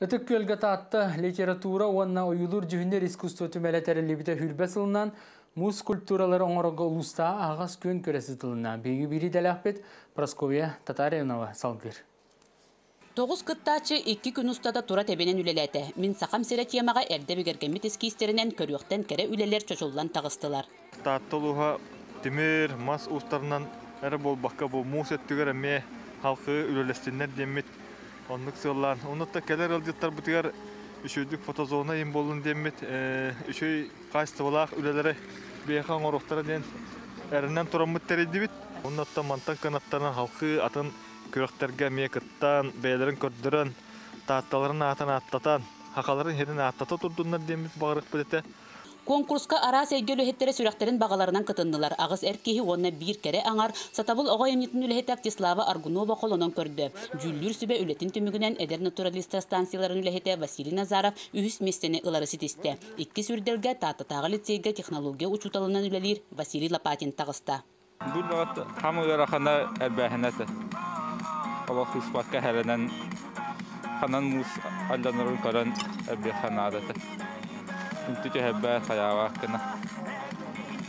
Ötük kölge taatты литература онна ойылыр жүхіндер искусство түмәлетері лебіті хүрбәсілінен муз культуралары оңырығы ұлыста ағас көн көресі тылына. Бегі бірі дәләқпет Прасковия Татаревнова салгыр. 9 кыттачы 2 күн устада тура тебенен үлеләті. Мен сақам сері темаға әрді бігергемет ескейстерінен көріқтен кәрі үлелер чочулдан тағыстылар. Таттылуға темір, мас ұстарынан әрі бол баққа бол муз өттігер әме халқы үлелестінер демет. Онлық сыллан. Онытта келер алжыттар бұтығар үшөйдік фотозона ем болын демет. Үшөй қайыстывалақ үлелері бейхан орықтары ден әрінен тұрамыт тәрейді бит. Онытта мантан канаттарынан халқы атын көріқтерге мекіттан, бәйлерін көрдірін, татталарын атын аттатан, хақаларын херін аттата тұрдыңдар демет бағырық бідеті. Конкурска ара сәйгел өһеттере сүрәхтерин бағаларынан кытындылар. Ағыз әркеһи онна бир кәре аңар сатабыл оға емнетін үләхет Актислава Аргунова қолынан көрді. Жүллүр сүбе үлетін түмігінен әдер натуралиста станцияларын үләхеті Василий Назаров үхіс местені ылары сетесті. Икки сүрделге таты-тағы лицейге технология учуталынан үләлер Василий Лопатин тағыста. Бұл бағыт хамы өрақана әрбәхінәті. Олақ ұспаққа әрінен қанан мұз алданырын көрін әрбәхіна адаты. Үнтүтү хэббэ хаява кына.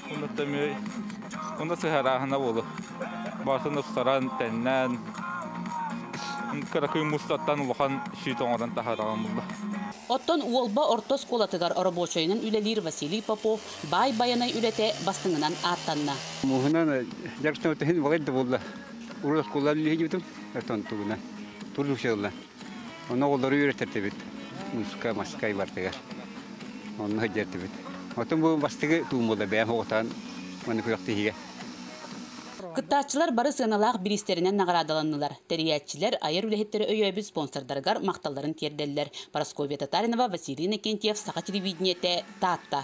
Онда мэй онда сыхарахана болу. Басын устаран теннен. Каракый мустаттан улахан шитоңадан тахараган болду. Оттон уолба ортос колатыгар оробочойнун үлелир Василий Попов бай баянай үлете бастыңынан аттанна. Мухынан жарыстан өтен вагайда болду. Урус колалли хижитим. Артон тугуна. Турушалла. Оны олдары үйрөтөрдү бит. Муска маскай бартыгар. Onu hıcırdı bit. Otun bu bastığı tuğumda ben hoğutan onu kuyakta hiye. Kıttaççılar barı sığınalaq biristerinden nağaradalanılar. Teriyatçiler ayır ülehetleri öyöbü sponsordargar maqtalların terdeller. Praskovia Tatarinova, Vasilina Kentyev, Saqa televideniye'te Tatta.